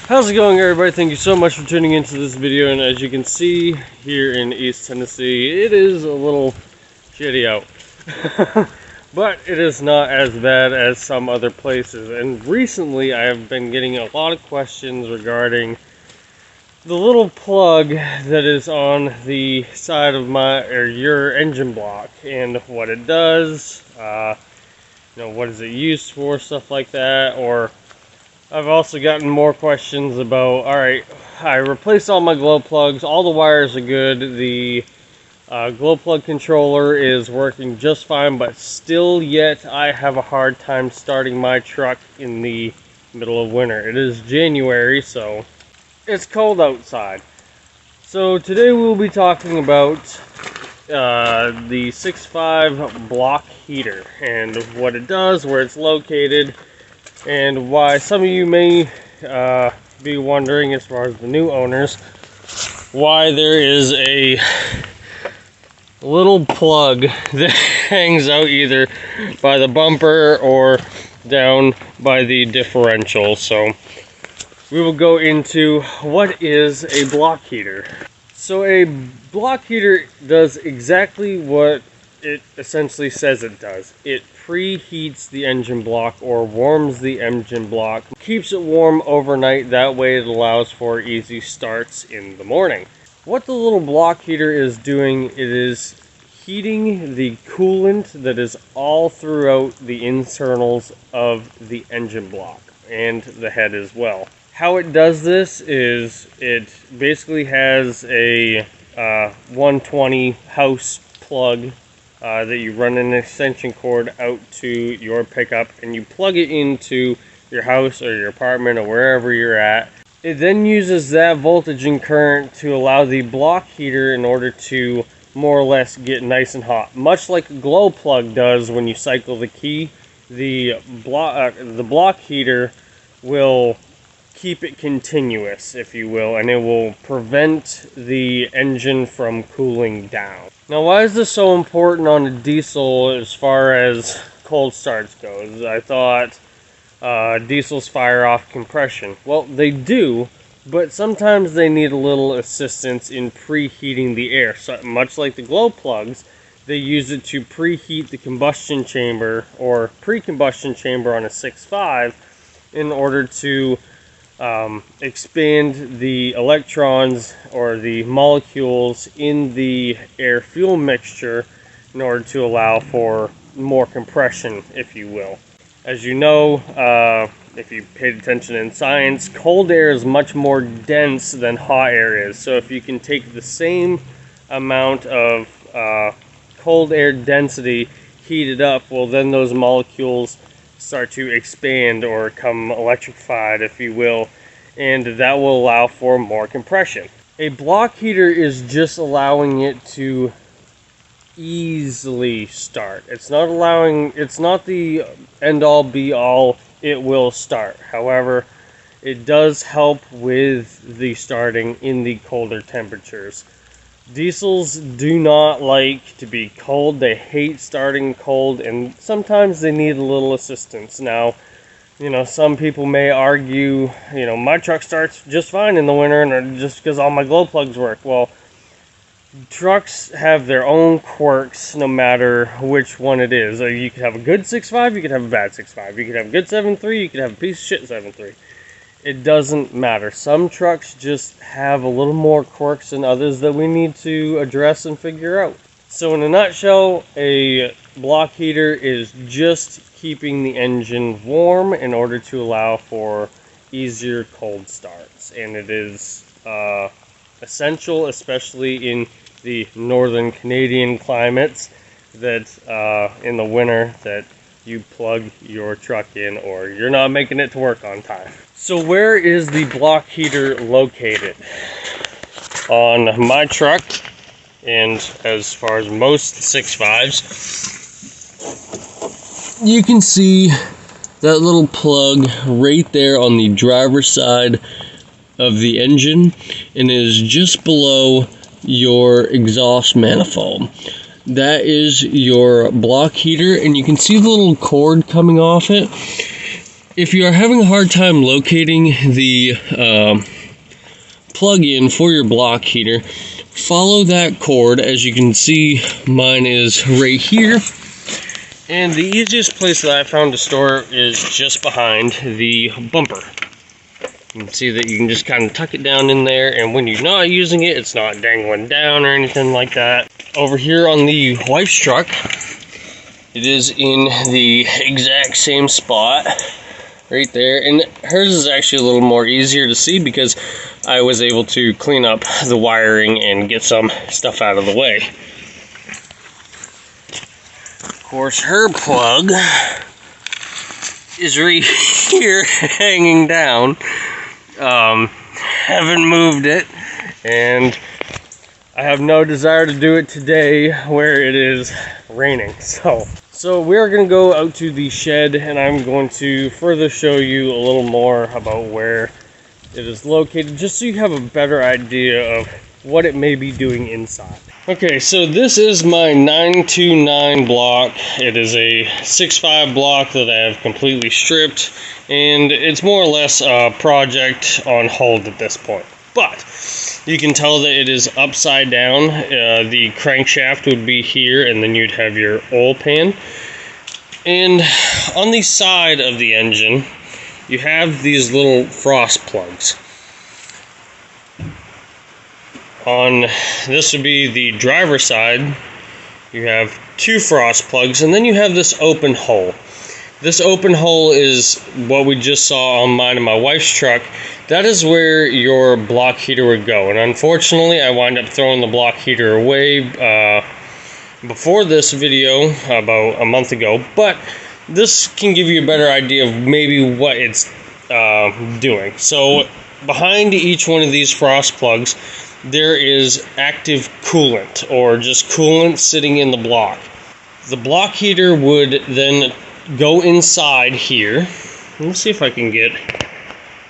How's it going, everybody? Thank you so much for tuning into this video, and as you can see here in East Tennessee, it is a little shitty out. But it is not as bad as some other places, and recently I have been getting a lot of questions regarding the little plug that is on the side of your engine block and what it does, what is it used for, stuff like that. Or I've also gotten more questions about, alright, I replaced all my glow plugs, all the wires are good, the glow plug controller is working just fine, but still yet I have a hard time starting my truck in the middle of winter. It is January, so it's cold outside. So today we'll be talking about the 6.5 block heater and what it does, where it's located, and why some of you may be wondering, as far as the new owners, why there is a little plug that hangs out either by the bumper or down by the differential. So we will go into what is a block heater. So a block heater does exactly what it essentially says it does. It preheats the engine block, or warms the engine block, keeps it warm overnight. That way it allows for easy starts in the morning. What the little block heater is doing, it is heating the coolant that is all throughout the internals of the engine block and the head as well. How it does this is it basically has a 120 house plug that you run an extension cord out to your pickup, and you plug it into your house or your apartment or wherever you're at. It then uses that voltage and current to allow the block heater in order to more or less get nice and hot. Much like a glow plug does when you cycle the key, the block heater will keep it continuous, if you will, and it will prevent the engine from cooling down. Now, why is this so important on a diesel as far as cold starts goes? I thought diesels fire off compression. Well, they do, but sometimes they need a little assistance in preheating the air. So much like the glow plugs, they use it to preheat the combustion chamber or pre-combustion chamber on a 6.5 in order to expand the electrons or the molecules in the air-fuel mixture in order to allow for more compression, if you will. As you know, if you paid attention in science, cold air is much more dense than hot air is. So if you can take the same amount of cold air density, heat it up, well, then those molecules start to expand or become electrified, if you will, and that will allow for more compression. A block heater is just allowing it to easily start. It's not the end all be all, it will start. However, it does help with the starting in the colder temperatures. Diesels do not like to be cold. They hate starting cold, and sometimes they need a little assistance. Now, some people may argue, my truck starts just fine in the winter, and just because all my glow plugs work. Well, trucks have their own quirks no matter which one it is. You could have a good 6.5, you could have a bad 6.5. You could have a good 7.3, you could have a piece of shit 7.3. It doesn't matter. Some trucks just have a little more quirks than others that we need to address and figure out. So in a nutshell, a block heater is just keeping the engine warm in order to allow for easier cold starts. And it is essential, especially in the northern Canadian climates, that in the winter that you plug your truck in or you're not making it to work on time. So where is the block heater located? On my truck, and as far as most 6.5s, you can see that little plug right there on the driver's side of the engine, and it is just below your exhaust manifold. that is your block heater, and you can see the little cord coming off it. If you are having a hard time locating the plug-in for your block heater, follow that cord. As you can see, mine is right here. And the easiest place that I found to store is just behind the bumper. You can see that you can just kind of tuck it down in there, and when you're not using it, it's not dangling down or anything like that. Over here on the wife's truck, it is in the exact same spot right there, and hers is actually a little more easier to see because I was able to clean up the wiring and get some stuff out of the way. Of course, her plug is right here hanging down. Haven't moved it, and I have no desire to do it today where it is raining. So we are going to go out to the shed, and I'm going to further show you a little more about where it is located, just so you have a better idea of what it may be doing inside. Okay, so this is my 929 block. It is a 6.5 block that I have completely stripped, and it's more or less a project on hold at this point. But you can tell that it is upside down. The crankshaft would be here, and then you'd have your oil pan. And on the side of the engine, you have these little frost plugs. On this would be the driver's side, you have 2 frost plugs, and then you have this open hole. This open hole is what we just saw on mine and my wife's truck. That is where your block heater would go, and unfortunately I wind up throwing the block heater away before this video about a month ago, but this can give you a better idea of maybe what it's doing. So behind each one of these frost plugs there is active coolant, or just coolant sitting in the block. The block heater would then go inside here. Let's see if I can get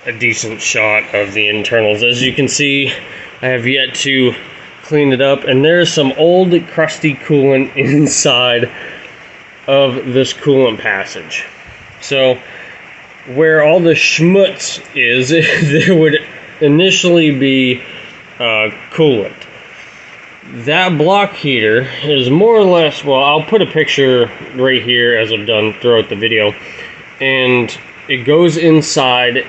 a decent shot of the internals. As you can see, I have yet to clean it up, and there's some old crusty coolant inside of this coolant passage. So where all the schmutz is, there would initially be coolant. That block heater is more or less, well, I'll put a picture right here as I've done throughout the video, and it goes inside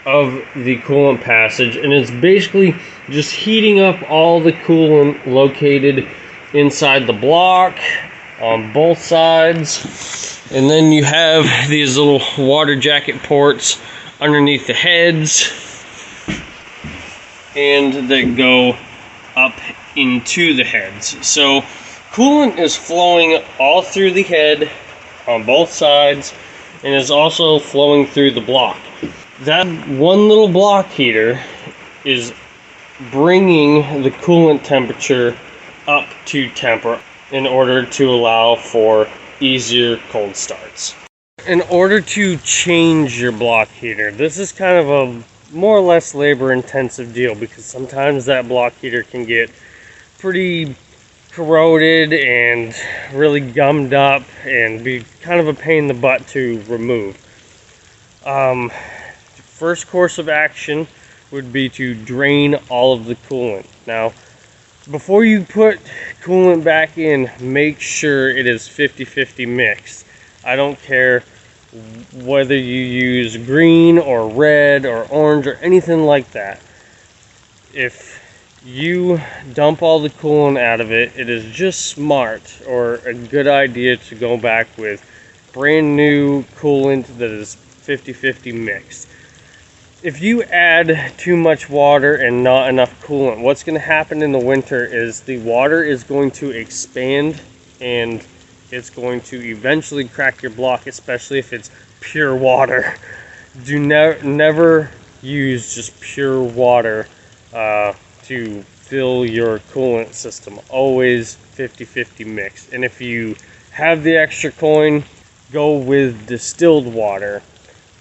of the coolant passage, and it's basically just heating up all the coolant located inside the block on both sides. And then you have these little water jacket ports underneath the heads, and that go up into the heads. So coolant is flowing all through the head on both sides, and is also flowing through the block. That one little block heater is bringing the coolant temperature up to temper in order to allow for easier cold starts. In order to change your block heater, this is kind of a more or less labor intensive deal, because sometimes that block heater can get pretty corroded and really gummed up and be kind of a pain in the butt to remove. First course of action would be to drain all of the coolant. Now, before you put coolant back in, make sure it is 50-50 mixed. I don't care whether you use green or red or orange or anything like that. If you dump all the coolant out of it, it is just smart or a good idea to go back with brand new coolant that is 50-50 mixed. If you add too much water and not enough coolant, what's going to happen in the winter is the water is going to expand, and it's going to eventually crack your block, especially if it's pure water. Do never use just pure water to fill your coolant system. Always 50-50 mixed. And if you have the extra coin, go with distilled water.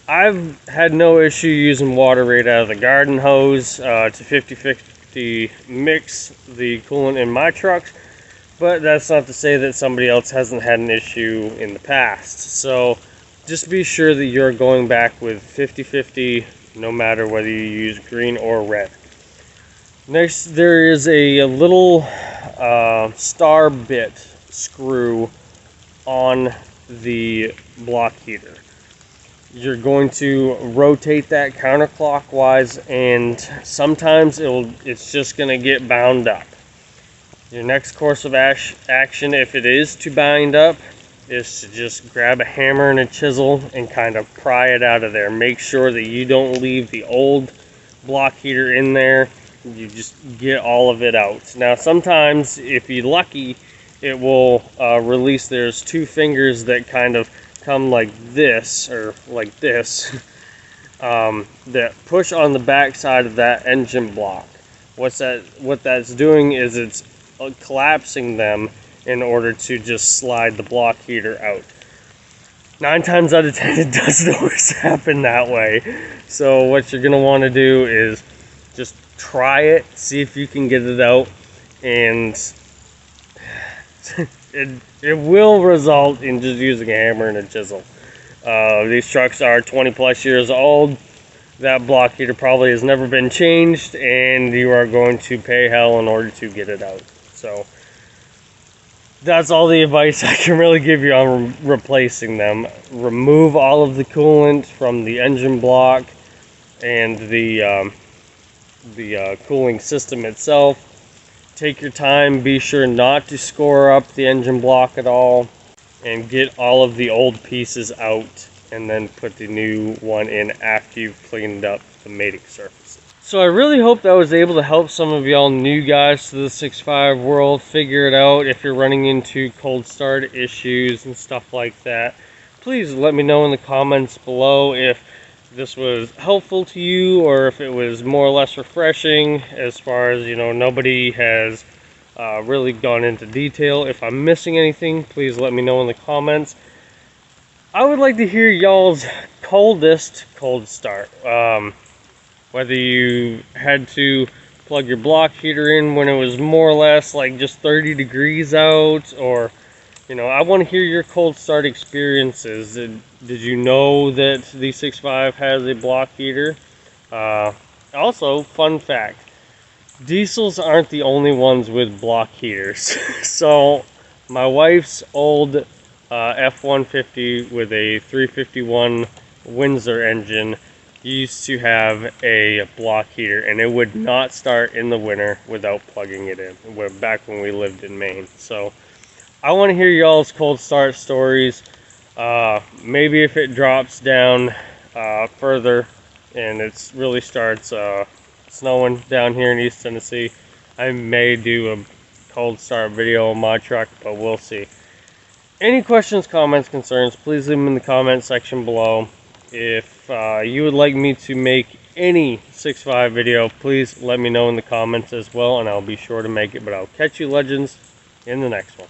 I've had no issue using water right out of the garden hose to 50-50 mix the coolant in my trucks. but that's not to say that somebody else hasn't had an issue in the past. So just be sure that you're going back with 50-50, no matter whether you use green or red. Next, there is a little star bit screw on the block heater. You're going to rotate that counterclockwise, and sometimes it's just going to get bound up. Your next course of action, if it is to bind up, is to just grab a hammer and a chisel and kind of pry it out of there. Make sure that you don't leave the old block heater in there. You just get all of it out. Now sometimes, if you're lucky, it will release. There's two fingers that kind of come like this, or like this, that push on the back side of that engine block. What that's doing is it's collapsing them in order to just slide the block heater out. 9 times out of 10 it doesn't always happen that way. So what you're going to want to do is just try it, see if you can get it out, and it will result in just using a hammer and a chisel. These trucks are 20 plus years old. That block heater probably has never been changed, and you are going to pay hell in order to get it out. So that's all the advice I can really give you on replacing them. Remove all of the coolant from the engine block and the cooling system itself. Take your time, be sure not to score up the engine block at all, and get all of the old pieces out, and then put the new one in after you've cleaned up the mating surfaces. So I really hope that I was able to help some of y'all new guys to the 6.5 world figure it out. If you're running into cold start issues and stuff like that, please let me know in the comments below if this was helpful to you, or if it was more or less refreshing. As far as, you know, nobody has really gone into detail. If I'm missing anything, please let me know in the comments. I would like to hear y'all's coldest cold start. Whether you had to plug your block heater in when it was more or less like just 30 degrees out, or, you know, I want to hear your cold start experiences. Did you know that the 6.5 has a block heater? Also, fun fact, diesels aren't the only ones with block heaters. So my wife's old F-150 with a 351 Windsor engine used to have a block heater, and it would not start in the winter without plugging it in. We're back when we lived in Maine. So I want to hear y'all's cold start stories. Maybe if it drops down further and it really starts snowing down here in East Tennessee, I may do a cold start video on my truck, but we'll see. Any questions, comments, concerns, please leave them in the comment section below. If you would like me to make any 6.5 video, please let me know in the comments as well, and I'll be sure to make it. But I'll catch you legends in the next one.